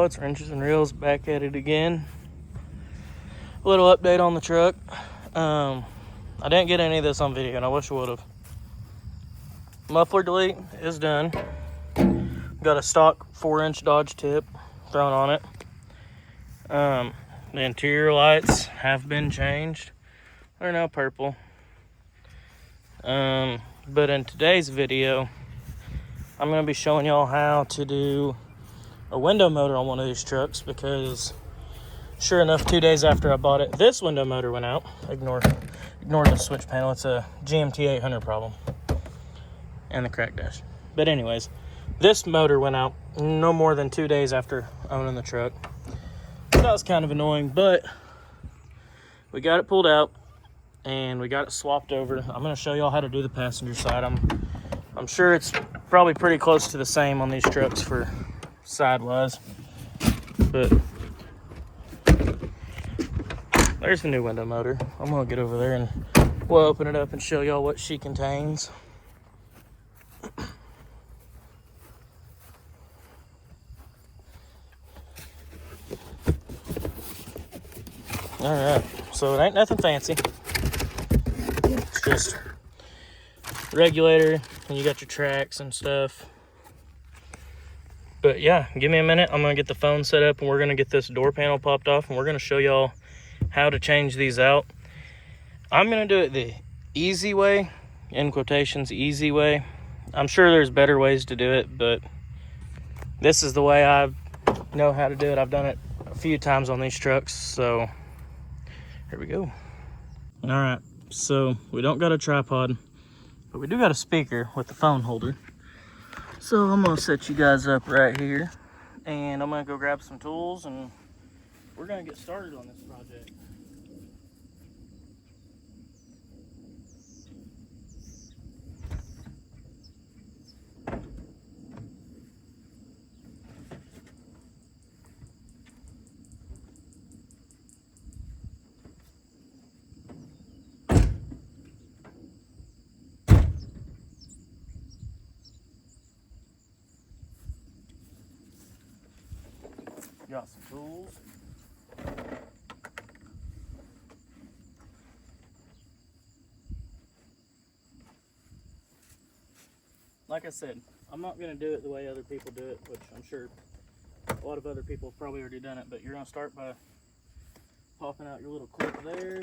it's Wrenches and Reels back at it again. A little update on the truck. I didn't get any of this on video and I wish I would have. Muffler delete is done. Got a stock 4-inch Dodge tip thrown on it. The interior lights have been changed. They're now purple. But in today's video, I'm going to be showing y'all how to do a window motor on one of these trucks, because sure enough, 2 days after I bought it, this window motor went out. Ignore the switch panel. It's a GMT 800 problem and the crack dash. But anyways, this motor went out no more than 2 days after owning the truck. So that was kind of annoying, but we got it pulled out and we got it swapped over. I'm going to show y'all how to do the passenger side. I'm sure it's probably pretty close to the same on these trucks for sidewise, but there's the new window motor. I'm going to get over there and we'll open it up and show y'all what she contains. Alright, so it ain't nothing fancy. It's just regulator, and you got your tracks and stuff. But yeah, give me a minute. I'm gonna get the phone set up and we're gonna get this door panel popped off and we're gonna show y'all how to change these out. I'm gonna do it the easy way, in quotations, easy way. I'm sure there's better ways to do it, but this is the way I know how to do it. I've done it a few times on these trucks, so here we go. All right, so we don't got a tripod, but we do got a speaker with the phone holder. So I'm gonna set you guys up right here and I'm gonna go grab some tools and we're gonna get started on this project. Got some tools. Like I said, I'm not going to do it the way other people do it, which I'm sure a lot of other people have probably already done it, but you're going to start by popping out your little clip there.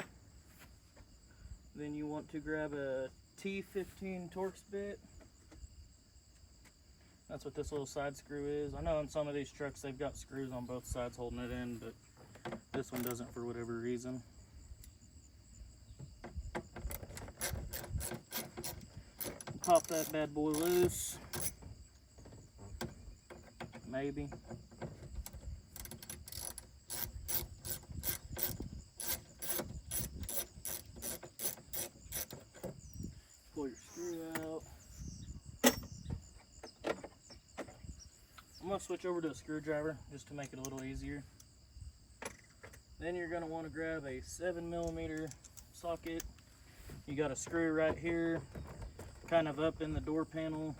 Then you want to grab a T15 Torx bit. That's what this little side screw is. I know in some of these trucks they've got screws on both sides holding it in, but this one doesn't for whatever reason. Pop that bad boy loose. Maybe. Pull your screw out. I'm going to switch over to a screwdriver just to make it a little easier. Then you're going to want to grab a 7mm socket. You got a screw right here, kind of up in the door panel.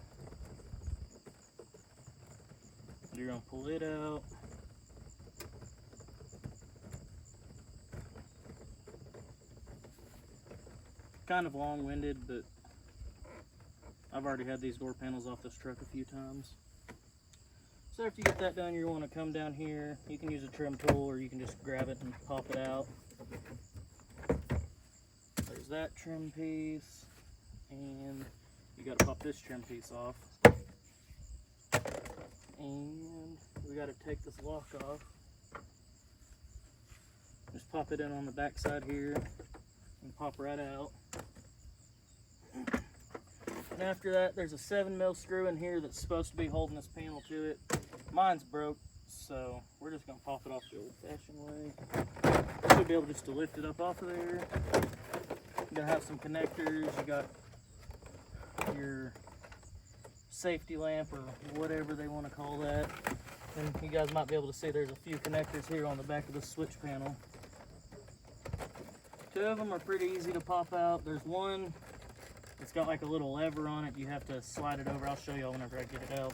You're going to pull it out. Kind of long-winded, but I've already had these door panels off this truck a few times. So after you get that done, you want to come down here. You can use a trim tool or you can just grab it and pop it out. There's that trim piece. And you got to pop this trim piece off. And we got to take this lock off. Just pop it in on the back side here and pop right out. And after that, there's a 7mm screw in here that's supposed to be holding this panel to it. Mine's broke, so we're just going to pop it off the old-fashioned way. Should be able just to lift it up off of there. You're going to have some connectors. You got your safety lamp or whatever they want to call that. And you guys might be able to see there's a few connectors here on the back of the switch panel. 2 of them are pretty easy to pop out. There's one It's got like a little lever on it. You have to slide it over. I'll show y'all whenever I get it out.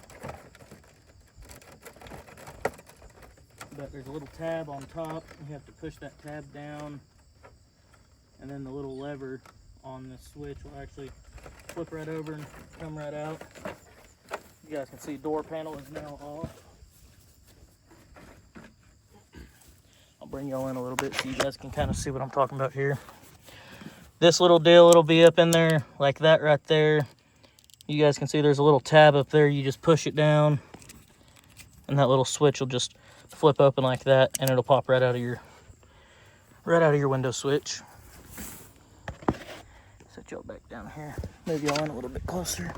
but there's a little tab on top. You have to push that tab down, and then the little lever on the switch will actually flip right over and come right out. You guys can see door panel is now off. I'll bring y'all in a little bit so you guys can kind of see what I'm talking about here. This little deal, it'll be up in there like that right there. You guys can see there's a little tab up there. You just push it down, and that little switch will just flip open like that, and it'll pop right out of your window switch. Set y'all back down here. Move y'all in a little bit closer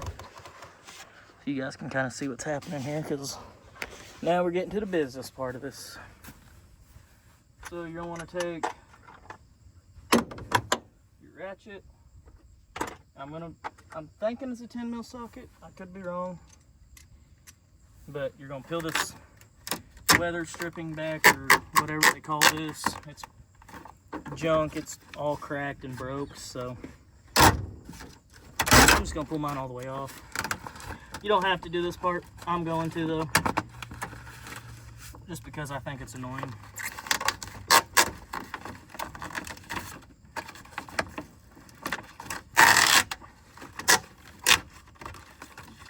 so you guys can kind of see what's happening here, because now we're getting to the business part of this. So you're gonna want to take your ratchet. I'm thinking it's a 10 mil socket. I could be wrong, but you're gonna peel this weather stripping back, or whatever they call this. It's junk. It's all cracked and broke. So I'm just gonna pull mine all the way off. You don't have to do this part. I'm going to though, just because I think it's annoying.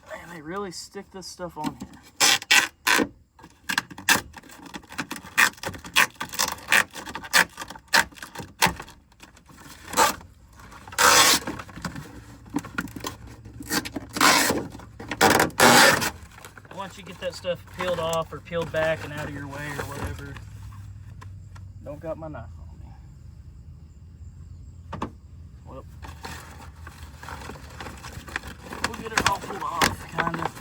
Man, they really stick this stuff on here. Once you get that stuff peeled off or peeled back and out of your way or whatever, don't got my knife on me. Well, we'll get it all pulled off, kind of.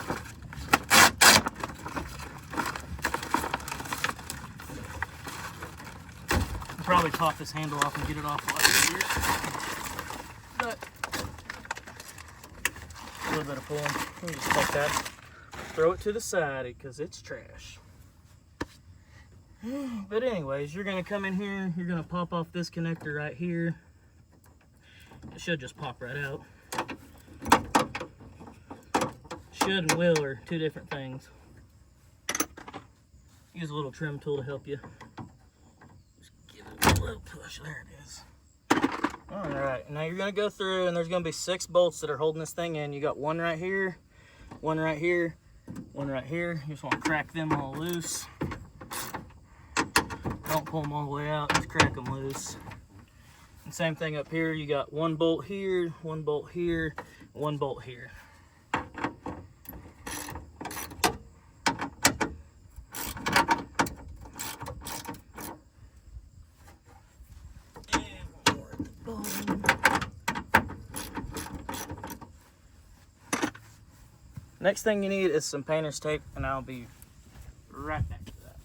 I'll probably pop this handle off and get it off a lot easier. But a little bit of pulling. Let me just take that. Throw it to the side because it's trash. But anyways, you're gonna come in here, you're gonna pop off this connector right here. It should just pop right out. Should and will are two different things. Use a little trim tool to help you. Just give it a little push. There it is. Alright, now you're gonna go through, and there's gonna be 6 bolts that are holding this thing in. You got one right here, one right here, one right here. You just want to crack them all loose. Don't pull them all the way out, just crack them loose. And same thing up here. You got one bolt here, one bolt here, one bolt here. Next thing you need is some painter's tape, and I'll be right back to that.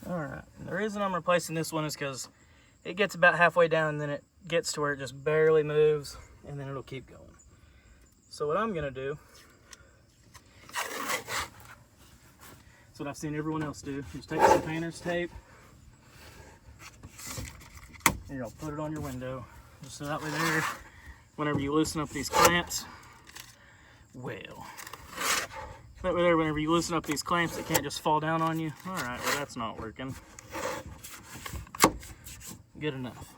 Alright, the reason I'm replacing this one is because it gets about halfway down, and then it gets to where it just barely moves, and then it'll keep going. So what I'm going to do, what I've seen everyone else do, just take some painter's tape and you're gonna put it on your window, just so that way there, whenever you loosen up these clamps, that way there, whenever you loosen up these clamps, it can't just fall down on you. All right, well that's not working. Good enough.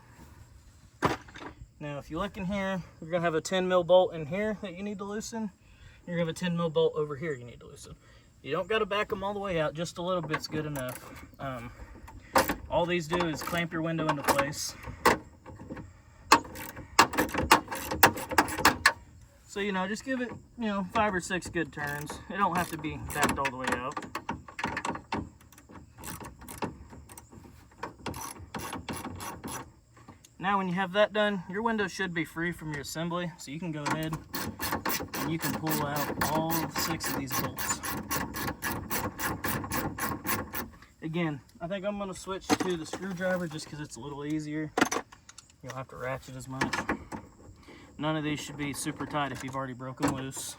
Now if you look in here, you're gonna have a 10 mil bolt in here that you need to loosen. You're gonna have a 10 mil bolt over here you need to loosen. You don't got to back them all the way out, just a little bit's good enough. All these do is clamp your window into place. So, you know, just give it, 5 or 6 good turns. It don't have to be backed all the way out. Now when you have that done, your window should be free from your assembly, so you can go ahead and you can pull out all 6 of these bolts. Again, I think I'm going to switch to the screwdriver just because it's a little easier. You don't have to ratchet as much. None of these should be super tight if you've already broke them loose.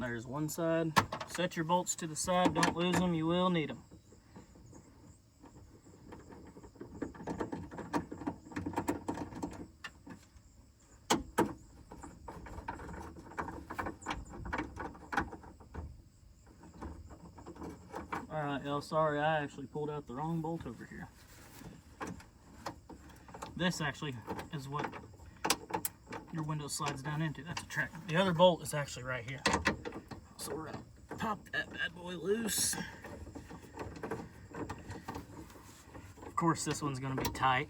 There's one side. Set your bolts to the side, don't lose them, you will need them. Alright, y'all, sorry, I actually pulled out the wrong bolt over here. This actually is what your window slides down into. That's a track. The other bolt is actually right here. So we're gonna pop that bad boy loose. Of course, this one's gonna be tight.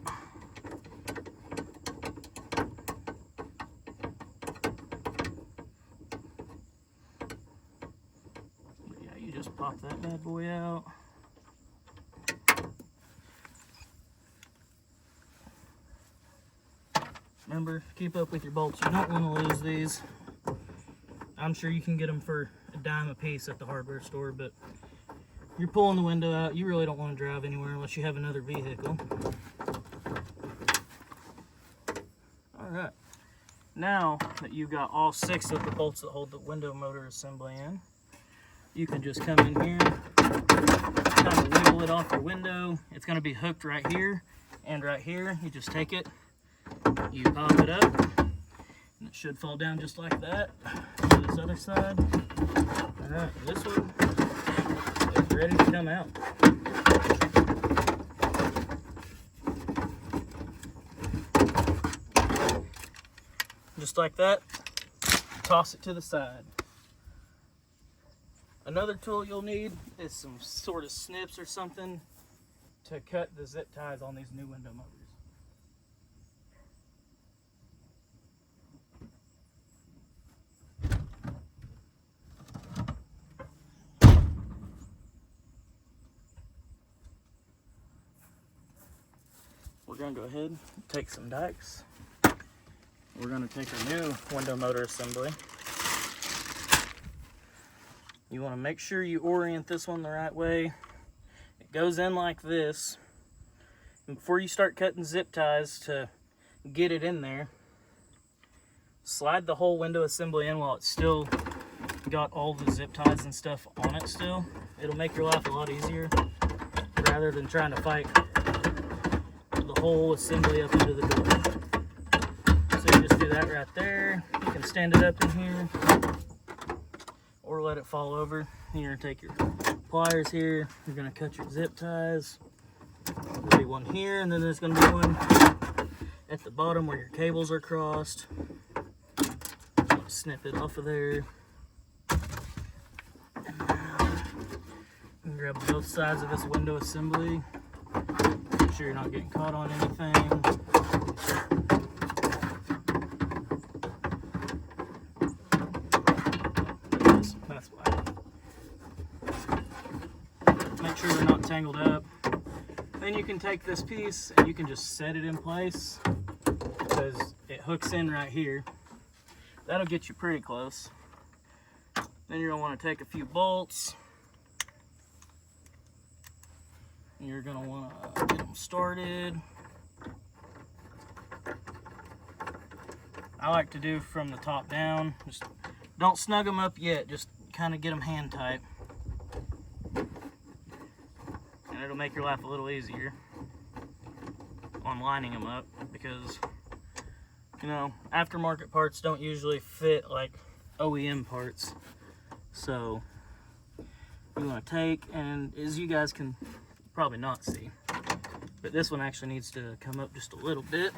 But yeah, you just pop that bad boy out. Remember, keep up with your bolts. You don't want to lose these. I'm sure you can get them for a dime a piece at the hardware store, but you're pulling the window out. You really don't want to drive anywhere unless you have another vehicle. Alright, now that you've got all 6 of the bolts that hold the window motor assembly in, you can just come in here, kind of wiggle it off your window. It's going to be hooked right here and right here. You just take it, you pop it up, and it should fall down just like that. To this other side. Alright, this one is ready to come out. Just like that, toss it to the side. Another tool you'll need is some sort of snips or something to cut the zip ties on these new window motors. We're going to go ahead and take some dikes. We're going to take our new window motor assembly. You want to make sure you orient this one the right way. It goes in like this. And before you start cutting zip ties to get it in there, slide the whole window assembly in while it's still got all the zip ties and stuff on it still. It'll make your life a lot easier rather than trying to fight the whole assembly up into the door. So you just do that right there. You can stand it up in here or let it fall over. You're gonna take your pliers here. You're gonna cut your zip ties. There'll be one here, and then there's gonna be one at the bottom where your cables are crossed. Snip it off of there. And grab both sides of this window assembly. Make sure you're not getting caught on anything. That's why. Make sure they're not tangled up. Then you can take this piece and you can just set it in place because it hooks in right here. That'll get you pretty close. Then you're gonna want to take a few bolts. You're gonna want to get them started. I like to do from the top down. Just don't snug them up yet. Just kind of get them hand tight. And it'll make your life a little easier on lining them up because, you know, aftermarket parts don't usually fit like OEM parts. So you want to take, and as you guys can probably not see, but this one actually needs to come up just a little bit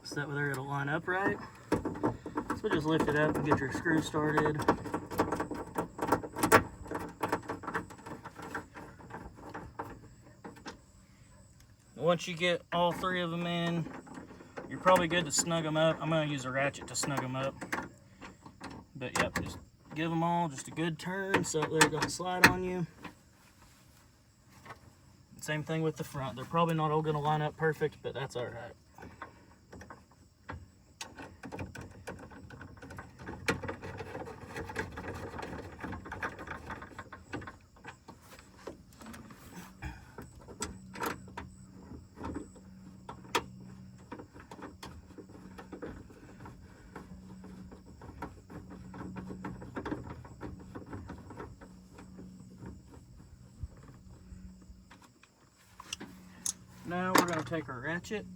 so that way there it'll line up right. So just lift it up and get your screw started. Once you get all 3 of them in, you're probably good to snug them up. I'm going to use a ratchet to snug them up. But yep, just give them all just a good turn so that they don't slide on you. Same thing with the front. They're probably not all going to line up perfect, but that's all right. to take our ratchet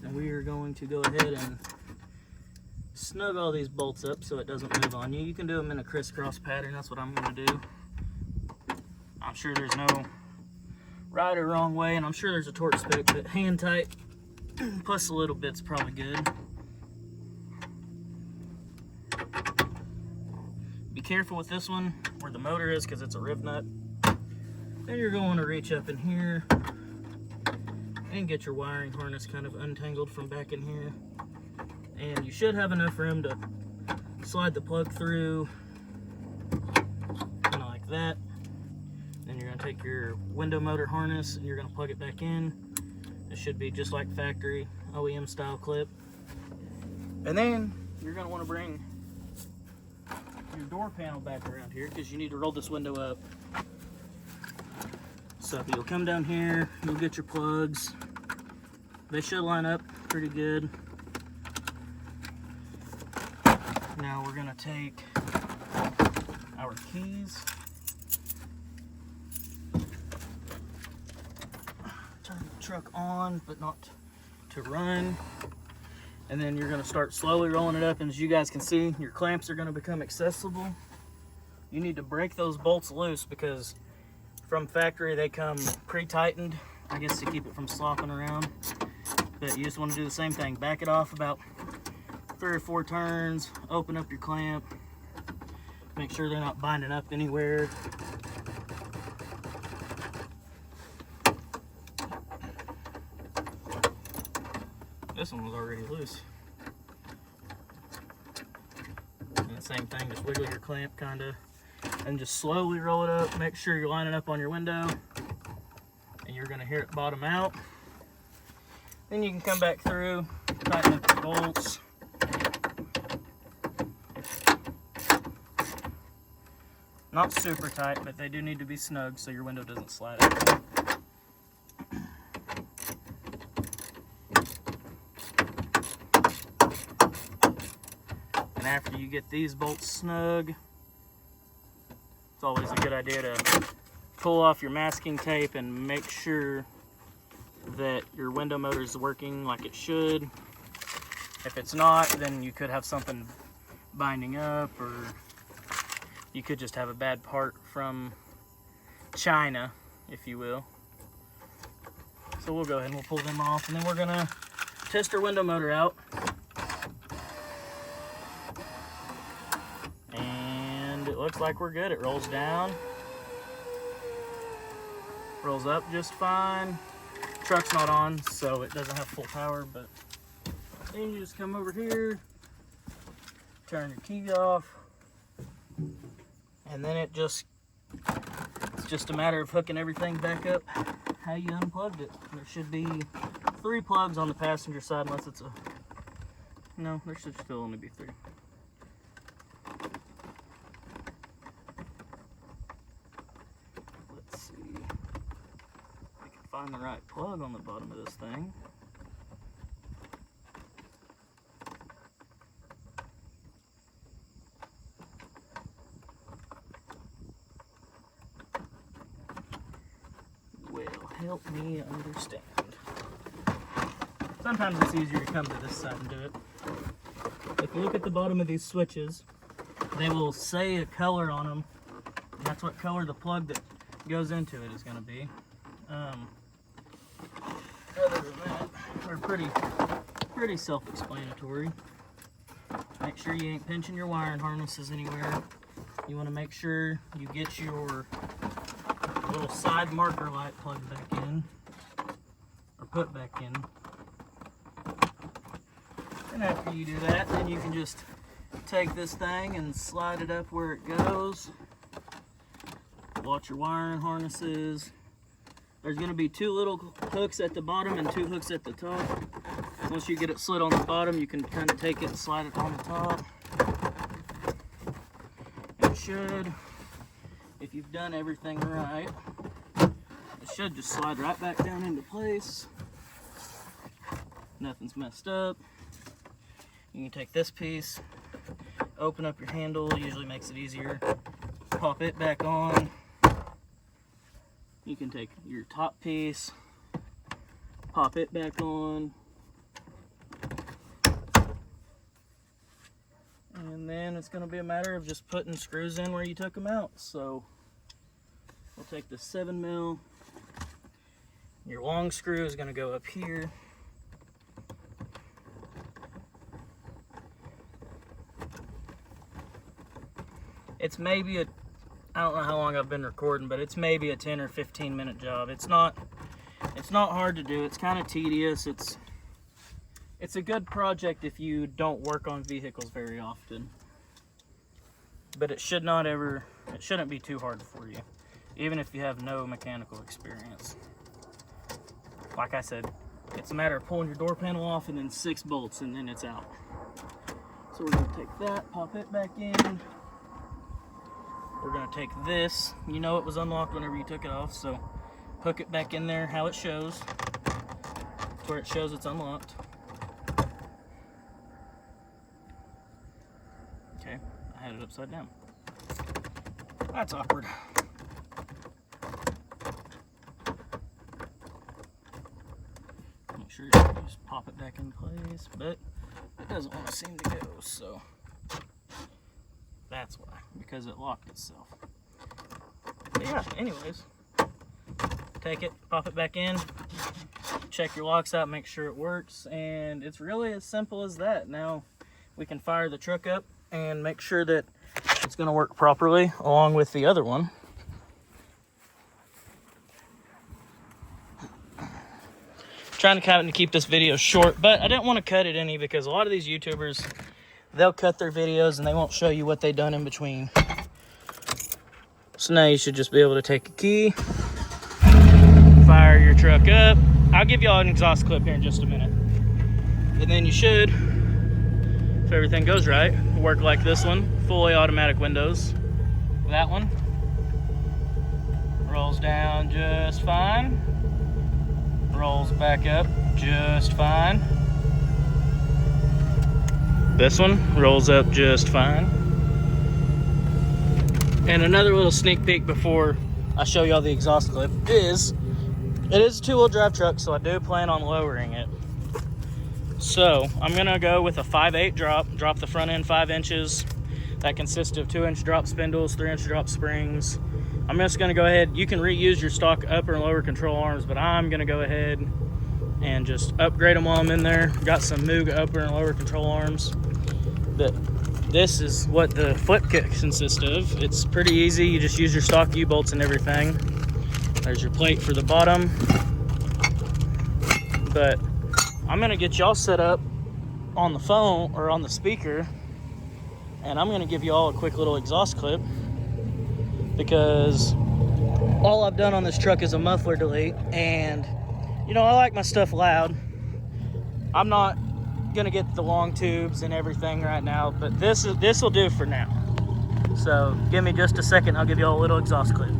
and we are going to go ahead and snug all these bolts up so it doesn't move on you. You can do them in a crisscross pattern. That's what I'm going to do. I'm sure there's no right or wrong way, and I'm sure there's a torque spec, but hand tight plus a little bit's probably good. Be careful with this one where the motor is because it's a rib nut. Then you're going to reach up in here and get your wiring harness kind of untangled from back in here. And you should have enough room to slide the plug through, kind of like that. Then you're going to take your window motor harness and you're going to plug it back in. It should be just like factory OEM style clip. And then you're going to want to bring your door panel back around here because you need to roll this window up. So you'll come down here, you'll get your plugs. They should line up pretty good. Now we're gonna take our keys, turn the truck on, but not to run. And then you're gonna start slowly rolling it up, and as you guys can see, your clamps are gonna become accessible. You need to break those bolts loose because from factory they come pre-tightened, I guess to keep it from slopping around. But you just want to do the same thing. Back it off about 3 or 4 turns, open up your clamp, make sure they're not binding up anywhere. This one was already loose. And the same thing, just wiggle your clamp kinda and just slowly roll it up. Make sure you're lining up on your window and you're gonna hear it bottom out. Then you can come back through, tighten up your bolts. Not super tight, but they do need to be snug so your window doesn't slide out. And after you get these bolts snug, it's always a good idea to pull off your masking tape and make sure that your window motor is working like it should. If it's not, then you could have something binding up, or you could just have a bad part from China, if you will. So we'll go ahead and we'll pull them off, and then we're gonna test our window motor out. And it looks like we're good. It rolls down, rolls up just fine. Truck's not on, so it doesn't have full power, but then you just come over here, turn your key off, and then it's just a matter of hooking everything back up how you unplugged it. There should be 3 plugs on the passenger side, unless it's a, no, there should still only be 3. Let's see. Find the right plug on the bottom of this thing. Well, help me understand. Sometimes it's easier to come to this side and do it. If you look at the bottom of these switches, they will say a color on them. And that's what color the plug that goes into it is going to be. Other than that, they're pretty self-explanatory. Make sure you ain't pinching your wiring harnesses anywhere. You want to make sure you get your little side marker light plugged back in, or put back in. And after you do that, then you can just take this thing and slide it up where it goes. Watch your wiring harnesses. There's going to be 2 little hooks at the bottom and 2 hooks at the top. Once you get it slid on the bottom, you can kind of take it and slide it on the top. It should, if you've done everything right, it should just slide right back down into place. Nothing's messed up. You can take this piece, open up your handle, usually makes it easier. Pop it back on. You can take your top piece, pop it back on. And then it's going to be a matter of just putting screws in where you took them out. So we'll take the 7mm. Your long screw is going to go up here. It's maybe a, I don't know how long I've been recording, but it's maybe a 10 or 15 minute job. It's not hard to do. It's kind of tedious. It's a good project if you don't work on vehicles very often. But it shouldn't be too hard for you, even if you have no mechanical experience. Like I said, it's a matter of pulling your door panel off and then 6 bolts and then it's out. So we're gonna take that, pop it back in. We're gonna take this, you know it was unlocked whenever you took it off, so hook it back in there how it shows, to where it shows it's unlocked. Okay, I had it upside down. That's awkward. Make sure you just pop it back in place, but it doesn't want to seem to go, so that's why, because it locked itself. But yeah, anyways, take it, pop it back in, check your locks out, make sure it works, and it's really as simple as that. Now we can fire the truck up and make sure that it's going to work properly along with the other one. Trying to kind of keep this video short, but I didn't want to cut it any because a lot of these YouTubers, they'll cut their videos and they won't show you what they've done in between. So now you should just be able to take a key, fire your truck up. I'll give y'all an exhaust clip here in just a minute. And then you should, if everything goes right, work like this one, fully automatic windows. That one rolls down just fine. Rolls back up just fine. This one rolls up just fine. And another little sneak peek before I show y'all the exhaust clip is, it is a 2-wheel drive truck, so I do plan on lowering it. So I'm gonna go with a 5/8 drop the front end 5 inches. That consists of 2-inch drop spindles, 3-inch drop springs. I'm just gonna go ahead, you can reuse your stock upper and lower control arms, but I'm gonna go ahead and just upgrade them while I'm in there. Got some Moog upper and lower control arms. But this is what the flip kit consists of. It's pretty easy, you just use your stock U-bolts and everything. There's your plate for the bottom. But I'm gonna get y'all set up on the phone or on the speaker, and I'm gonna give y'all a quick little exhaust clip, because all I've done on this truck is a muffler delete, and you know, I like my stuff loud. I'm not gonna get the long tubes and everything right now, but this will do for now. So give me just a second, I'll give y'all a little exhaust clip.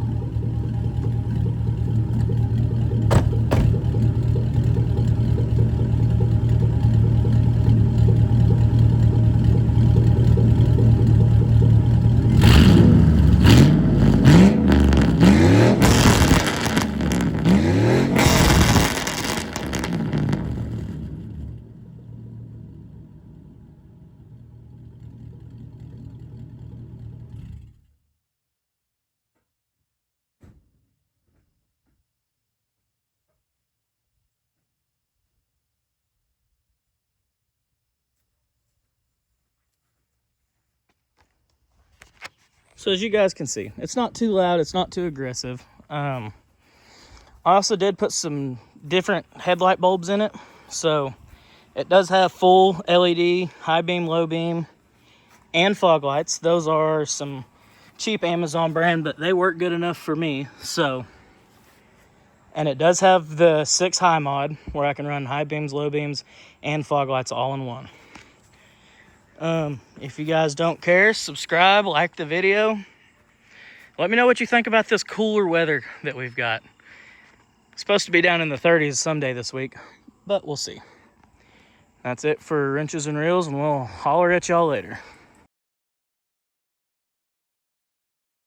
So as you guys can see, it's not too loud, it's not too aggressive. I also did put some different headlight bulbs in it. So it does have full LED, high beam, low beam, and fog lights. Those are some cheap Amazon brand, but they work good enough for me. So, and it does have the 6 high mod where I can run high beams, low beams, and fog lights all in one. If you guys don't care, subscribe, like the video. Let me know what you think about this cooler weather that we've got. It's supposed to be down in the 30s someday this week, but we'll see. That's it for Wrenches and Reels, and we'll holler at y'all later.